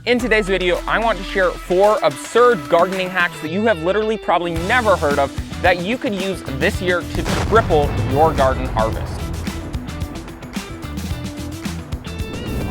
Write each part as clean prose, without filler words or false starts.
In today's video, I want to share 4 absurd gardening hacks that you have literally probably never heard of that you could use this year to triple your garden harvest.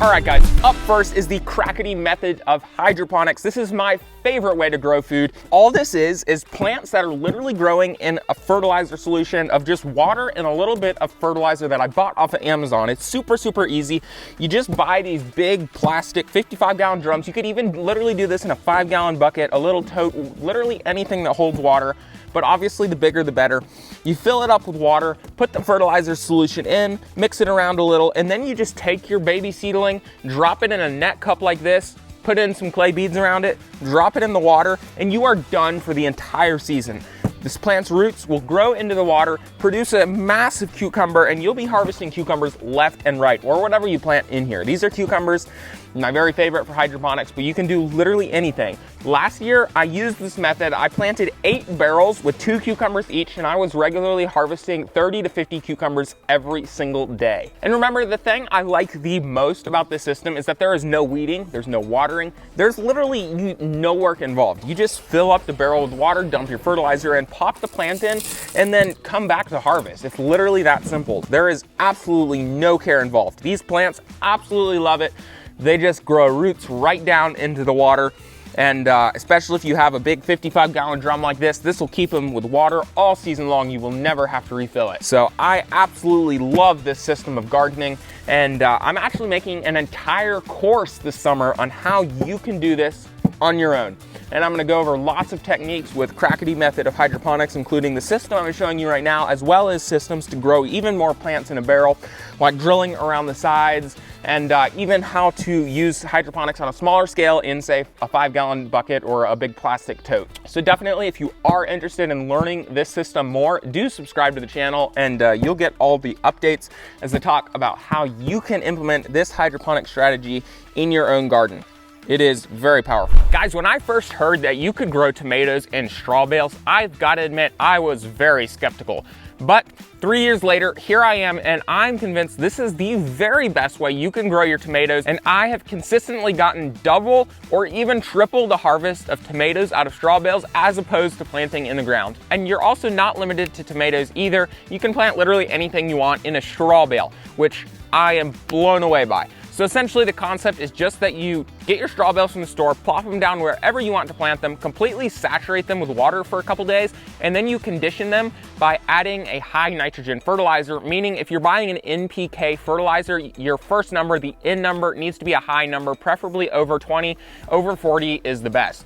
All right guys, up first is the crackety method of hydroponics. This is my favorite way to grow food. All this is plants that are literally growing in a fertilizer solution of just water and a little bit of fertilizer that I bought off of Amazon. It's super easy. You just buy these big plastic 55-gallon drums. You could even literally do this in a 5-gallon bucket, a little tote, literally anything that holds water. But obviously the bigger the better. You fill it up with water, put the fertilizer solution in, mix it around a little, and then you just take your baby seedling, drop it in a net cup like this, put in some clay beads around it, drop it in the water, and you are done for the entire season. This plant's roots will grow into the water, produce a massive cucumber, and you'll be harvesting cucumbers left and right, or whatever you plant in here. These are cucumbers, my very favorite for hydroponics, but you can do literally anything. Last year, I used this method. I planted 8 barrels with 2 cucumbers each, and I was regularly harvesting 30 to 50 cucumbers every single day. And remember, the thing I like the most about this system is that there is no weeding, there's no watering, there's literally no work involved. You just fill up the barrel with water, dump your fertilizer in, pop the plant in, and then come back to harvest. It's literally that simple. There is absolutely no care involved. These plants absolutely love it. They just grow roots right down into the water. And especially if you have a big 55-gallon drum like this will keep them with water all season long. You will never have to refill it. So I absolutely love this system of gardening. And I'm actually making an entire course this summer on how you can do this on your own. And I'm gonna go over lots of techniques with crackety method of hydroponics, including the system I'm showing you right now, as well as systems to grow even more plants in a barrel, like drilling around the sides, and even how to use hydroponics on a smaller scale in, say, a 5-gallon bucket or a big plastic tote. So definitely, if you are interested in learning this system more, do subscribe to the channel, and you'll get all the updates as I talk about how you can implement this hydroponic strategy in your own garden. It is very powerful. Guys, when I first heard that you could grow tomatoes in straw bales, I've got to admit, I was very skeptical. But 3 years later, here I am, and I'm convinced this is the very best way you can grow your tomatoes, and I have consistently gotten double or even triple the harvest of tomatoes out of straw bales as opposed to planting in the ground. And you're also not limited to tomatoes either. You can plant literally anything you want in a straw bale, which I am blown away by. So essentially the concept is just that you get your straw bales from the store, plop them down wherever you want to plant them, completely saturate them with water for a couple days, and then you condition them by adding a high nitrogen fertilizer, meaning if you're buying an NPK fertilizer, your first number, the N number, needs to be a high number, preferably over 20, over 40 is the best.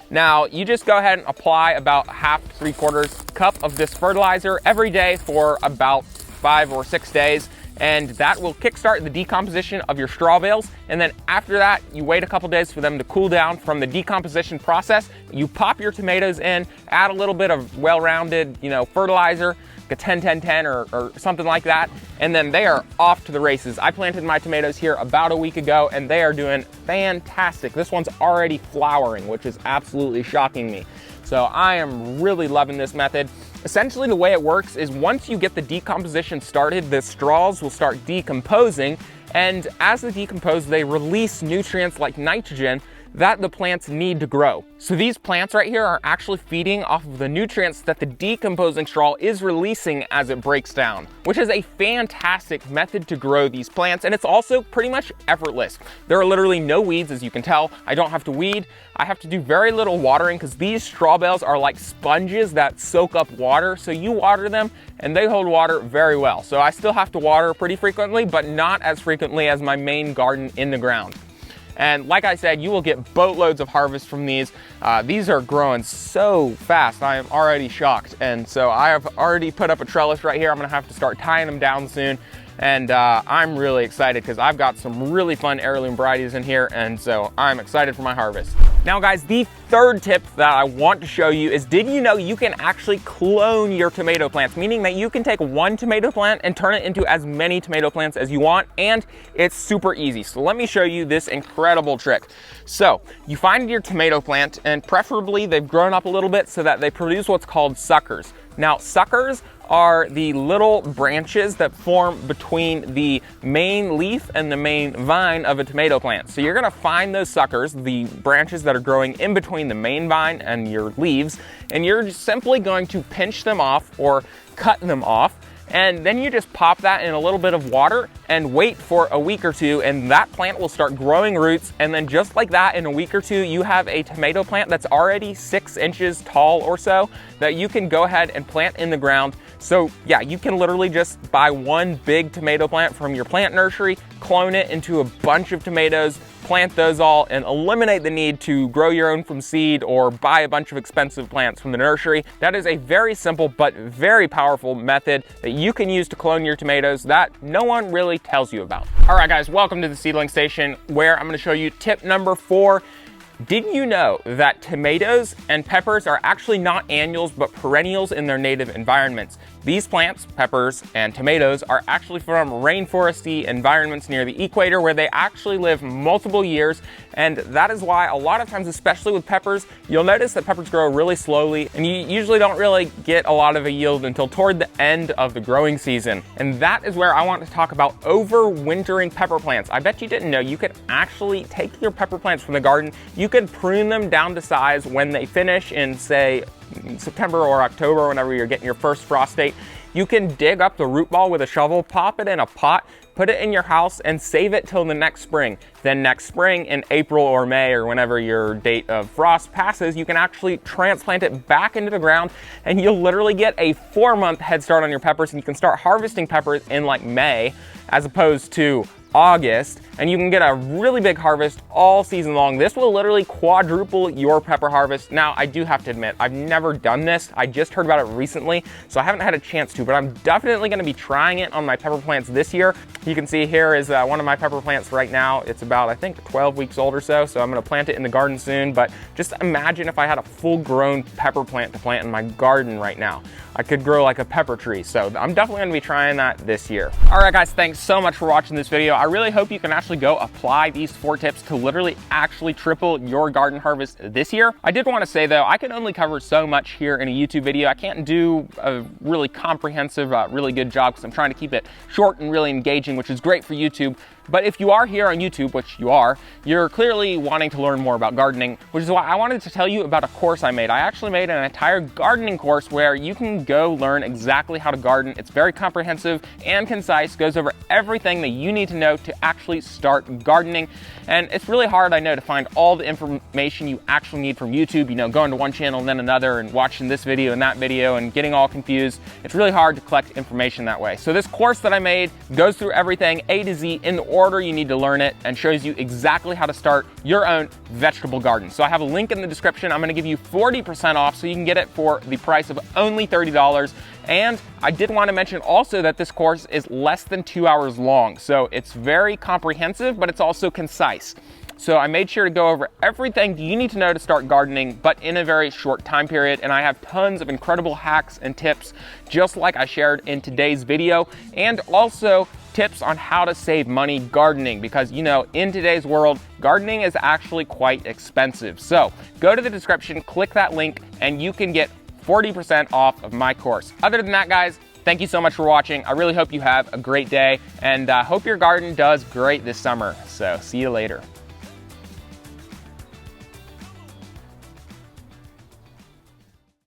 Now, you just go ahead and apply about half to 3/4 cup of this fertilizer every day for about 5 or 6 days. And that will kickstart the decomposition of your straw bales. And then after that, you wait a couple days for them to cool down from the decomposition process. You pop your tomatoes in, add a little bit of well-rounded, fertilizer, like a 10-10-10 or something like that. And then they are off to the races. I planted my tomatoes here about a week ago, and they are doing fantastic. This one's already flowering, which is absolutely shocking me. So I am really loving this method. Essentially, the way it works is once you get the decomposition started, the straws will start decomposing, and as they decompose, they release nutrients like nitrogen that the plants need to grow. So these plants right here are actually feeding off of the nutrients that the decomposing straw is releasing as it breaks down, which is a fantastic method to grow these plants, and it's also pretty much effortless. There are literally no weeds, as you can tell. I don't have to weed. I have to do very little watering because these straw bales are like sponges that soak up water, so you water them and they hold water very well. So I still have to water pretty frequently, but not as frequently as my main garden in the ground. And like I said, you will get boatloads of harvest from these. These are growing so fast. I am already shocked. And so I have already put up a trellis right here. I'm gonna have to start tying them down soon. And I'm really excited because I've got some really fun heirloom varieties in here, and so I'm excited for my harvest. Now guys, the third tip that I want to show you is, did you know you can actually clone your tomato plants? Meaning that you can take one tomato plant and turn it into as many tomato plants as you want, and it's super easy. So let me show you this incredible trick. So you find your tomato plant, and preferably they've grown up a little bit so that they produce what's called suckers. Now, suckers are the little branches that form between the main leaf and the main vine of a tomato plant. So you're gonna find those suckers, the branches that are growing in between the main vine and your leaves, and you're just simply going to pinch them off or cut them off. And then you just pop that in a little bit of water and wait for a week or two, and that plant will start growing roots. And then just like that, in a week or two, you have a tomato plant that's already 6 inches tall or so that you can go ahead and plant in the ground. So yeah, you can literally just buy one big tomato plant from your plant nursery, clone it into a bunch of tomatoes, plant those all, and eliminate the need to grow your own from seed or buy a bunch of expensive plants from the nursery. That is a very simple but very powerful method that you can use to clone your tomatoes that no one really tells you about. All right guys, welcome to the Seedling Station, where I'm gonna show you tip number 4. Did you know that tomatoes and peppers are actually not annuals but perennials in their native environments? These plants, peppers and tomatoes, are actually from rainforesty environments near the equator where they actually live multiple years, and that is why a lot of times, especially with peppers, you'll notice that peppers grow really slowly and you usually don't really get a lot of a yield until toward the end of the growing season. And that is where I want to talk about overwintering pepper plants. I bet you didn't know you could actually take your pepper plants from the garden, you could prune them down to size when they finish in, say, September or October, whenever you're getting your first frost date. You can dig up the root ball with a shovel, pop it in a pot, put it in your house, and save it till the next spring. Then next spring, in April or May, or whenever your date of frost passes, you can actually transplant it back into the ground, and you'll literally get a 4-month head start on your peppers, and you can start harvesting peppers in like May, as opposed to August, and you can get a really big harvest all season long. This will literally quadruple your pepper harvest. Now, I do have to admit, I've never done this. I just heard about it recently, so I haven't had a chance to, but I'm definitely gonna be trying it on my pepper plants this year. You can see here is one of my pepper plants right now. It's about, I think, 12 weeks old or so I'm gonna plant it in the garden soon, but just imagine if I had a full-grown pepper plant to plant in my garden right now. I could grow like a pepper tree, so I'm definitely gonna be trying that this year. All right, guys, thanks so much for watching this video. I really hope you can actually go apply these 4 tips to literally actually triple your garden harvest this year. I did want to say though, I can only cover so much here in a YouTube video. I can't do a really comprehensive, really good job because I'm trying to keep it short and really engaging, which is great for YouTube. But if you are here on YouTube, which you are, you're clearly wanting to learn more about gardening, which is why I wanted to tell you about a course I made. I actually made an entire gardening course where you can go learn exactly how to garden. It's very comprehensive and concise, goes over everything that you need to know to actually start gardening. And it's really hard, I know, to find all the information you actually need from YouTube, you know, going to one channel and then another and watching this video and that video and getting all confused. It's really hard to collect information that way. So this course that I made goes through everything A to Z in the order you need to learn it and shows you exactly how to start your own vegetable garden. So I have a link in the description. I'm gonna give you 40% off so you can get it for the price of only $30. And I did want to mention also that this course is less than 2 hours long. So it's very comprehensive, but it's also concise. So I made sure to go over everything you need to know to start gardening, but in a very short time period. And I have tons of incredible hacks and tips, just like I shared in today's video, and also tips on how to save money gardening, because you know, in today's world, gardening is actually quite expensive. So go to the description, click that link, and you can get 40% off of my course. Other than that, guys, thank you so much for watching. I really hope you have a great day, and hope your garden does great this summer. So see you later.